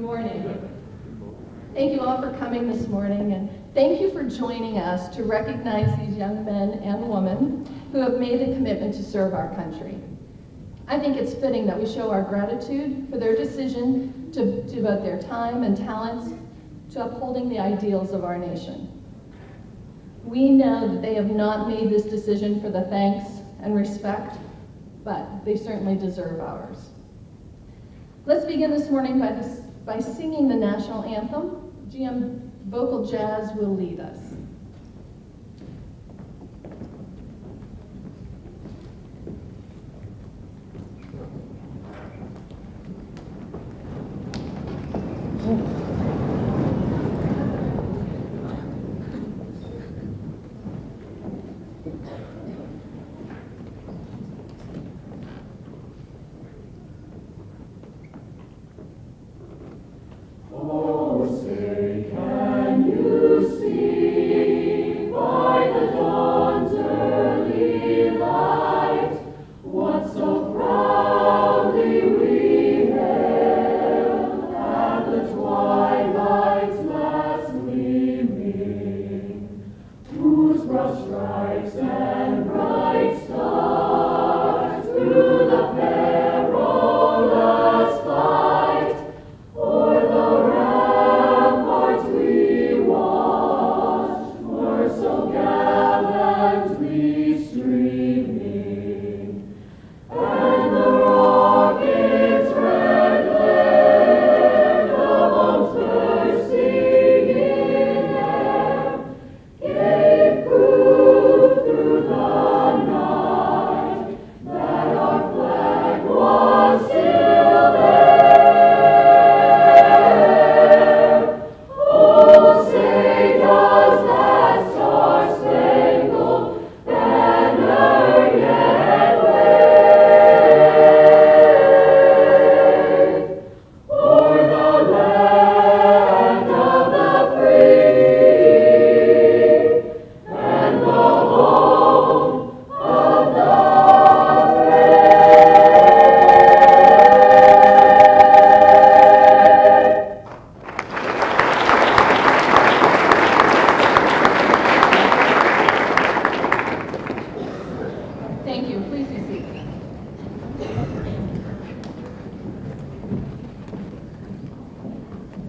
morning. Thank you all for coming this morning, and thank you for joining us to recognize these young men and women who have made the commitment to serve our country. I think it's fitting that we show our gratitude for their decision to devote their time and talents to upholding the ideals of our nation. We know that they have not made this decision for the thanks and respect, but they certainly deserve ours. Let's begin this morning by singing the national anthem. GM Vocal Jazz will lead us.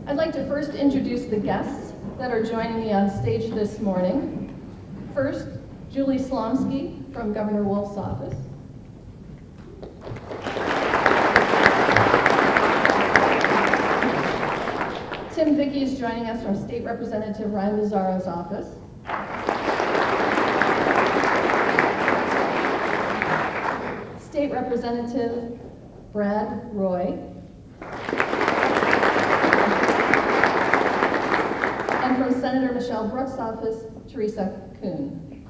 I'd like to first introduce the guests that are joining me on stage this morning. First, Julie Slomski from Governor Wolf's office. Tim Vicky is joining us from State Representative Ryan Bizarro's office. State Representative Brad Roy. And from Senator Michelle Brooks' office, Teresa Kuhn.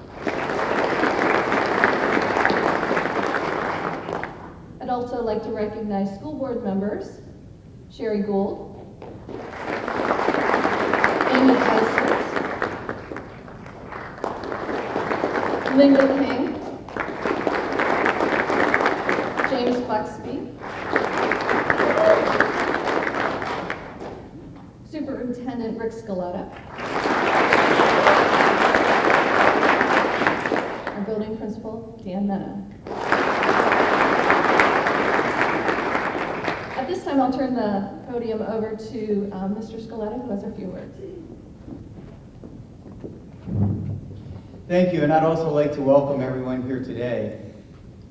I'd also like to recognize school board members, Sherry Gould, Amy Heisler, Linda King, James Buxby, Superintendent Rick Scaletta, our building principal, Dan Mena. At this time, I'll turn the podium over to Mr. Scaletta, who has a few words. Thank you, and I'd also like to welcome everyone here today.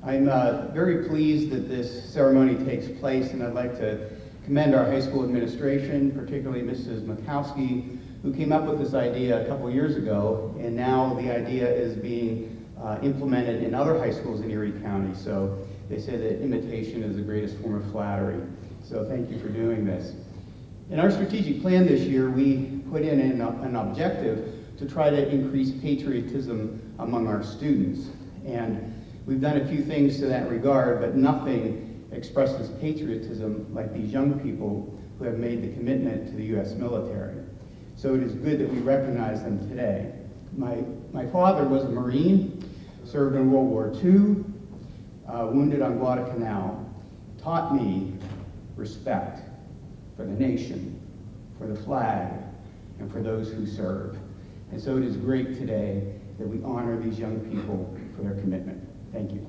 I'm very pleased that this ceremony takes place, and I'd like to commend our high school administration, particularly Mrs. Makowski, who came up with this idea a couple years ago, and now the idea is being implemented in other high schools in Erie County. So they say that imitation is the greatest form of flattery. So thank you for doing this. In our strategic plan this year, we put in an objective to try to increase patriotism among our students. And we've done a few things to that regard, but nothing expresses patriotism like these young people who have made the commitment to the U.S. military. So it is good that we recognize them today. My father was a Marine, served in World War II, wounded on Guadalcanal, taught me respect for the nation, for the flag, and for those who serve. And so it is great today that we honor these young people for their commitment. Thank you.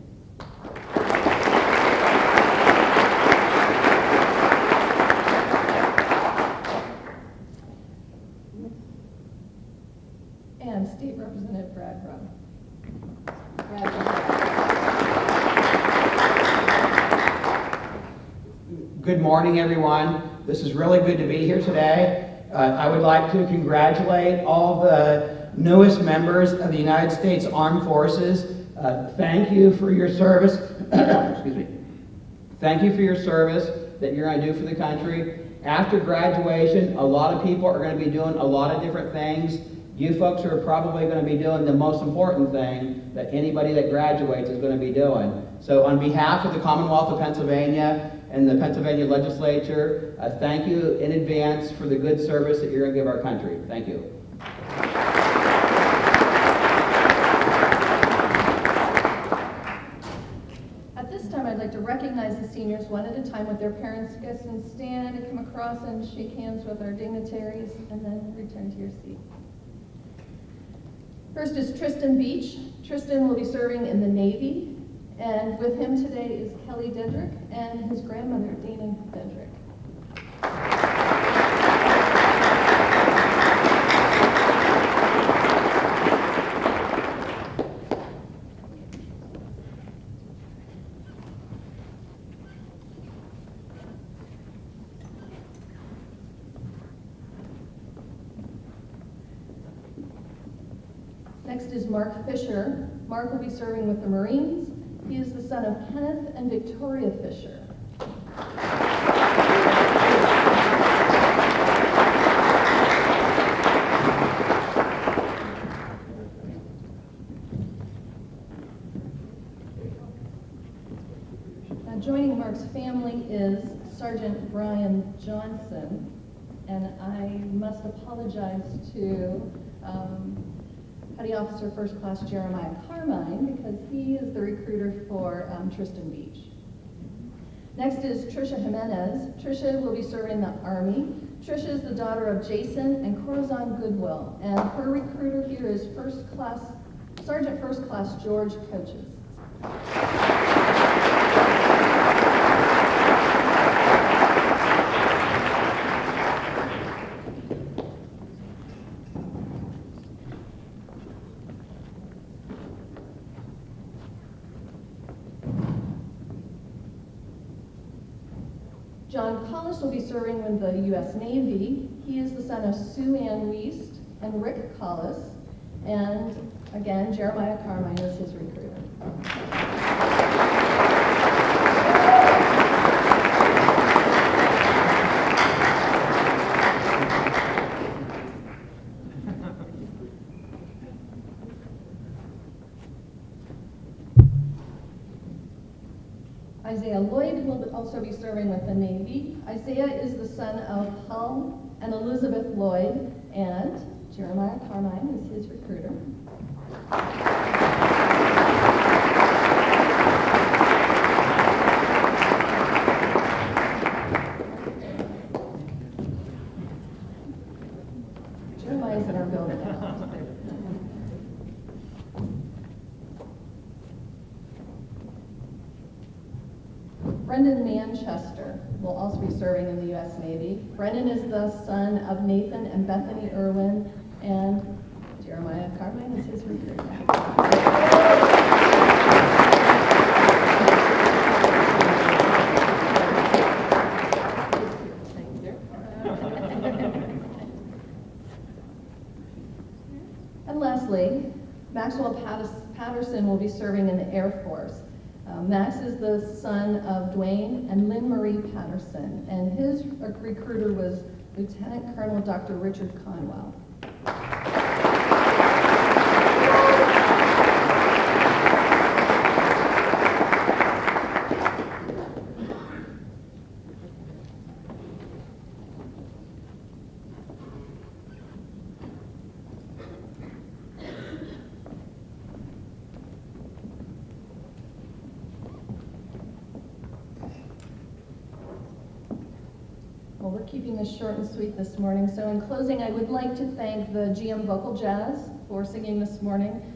And State Representative Brad Rowe. Good morning, everyone. This is really good to be here today. I would like to congratulate all the newest members of the United States Armed Forces. Thank you for your service. Excuse me. Thank you for your service that you're going to do for the country. After graduation, a lot of people are going to be doing a lot of different things. You folks are probably going to be doing the most important thing that anybody that graduates is going to be doing. So on behalf of the Commonwealth of Pennsylvania and the Pennsylvania Legislature, thank you in advance for the good service that you're going to give our country. Thank you. At this time, I'd like to recognize the seniors one at a time with their parents. You guys can stand and come across and shake hands with our dignitaries and then return to your seat. First is Tristan Beach. Tristan will be serving in the Navy, and with him today is Kelly Dedrick and his grandmother, Dana Dedrick. Next is Mark Fisher. Mark will be serving with the Marines. He is the son of Kenneth and Victoria Fisher. Now, joining Mark's family is Sergeant Brian Johnson, and I must apologize to Petty Officer First Class Jeremiah Carmine because he is the recruiter for Tristan Beach. Next is Trisha Jimenez. Trisha will be serving the Army. Trisha is the daughter of Jason and Corazon Goodwill, and her recruiter here is Sergeant First Class George Coaches. John Collis will be serving with the U.S. Navy. He is the son of Sue Ann Wiest and Rick Collis. And again, Jeremiah Carmine is his recruiter. Isaiah Lloyd will also be serving with the Navy. Isaiah is the son of Hull and Elizabeth Lloyd, and Jeremiah Carmine is his recruiter. Jeremiah's in our building now. Brendan Manchester will also be serving in the U.S. Navy. Brendan is the son of Nathan and Bethany Irwin, and Jeremiah Carmine is his recruiter. And lastly, Maxwell Patterson will be serving in the Air Force. Max is the son of Dwayne and Lynn Marie Patterson, and his recruiter was Lieutenant Colonel Dr. Richard Conwell. Well, we're keeping this short and sweet this morning. So in closing, I would like to thank the GM Vocal Jazz for singing this morning.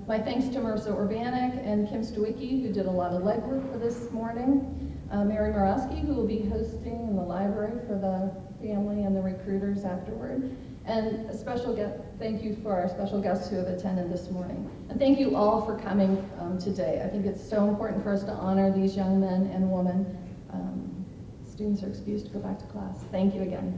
My thanks to Marissa Urbanek and Kim Stawicki, who did a lot of legwork for this morning. Mary Morawski, who will be hosting in the library for the family and the recruiters afterward. And a special thank you for our special guests who have attended this morning. And thank you all for coming today. I think it's so important for us to honor these young men and women. Students are excused to go back to class. Thank you again.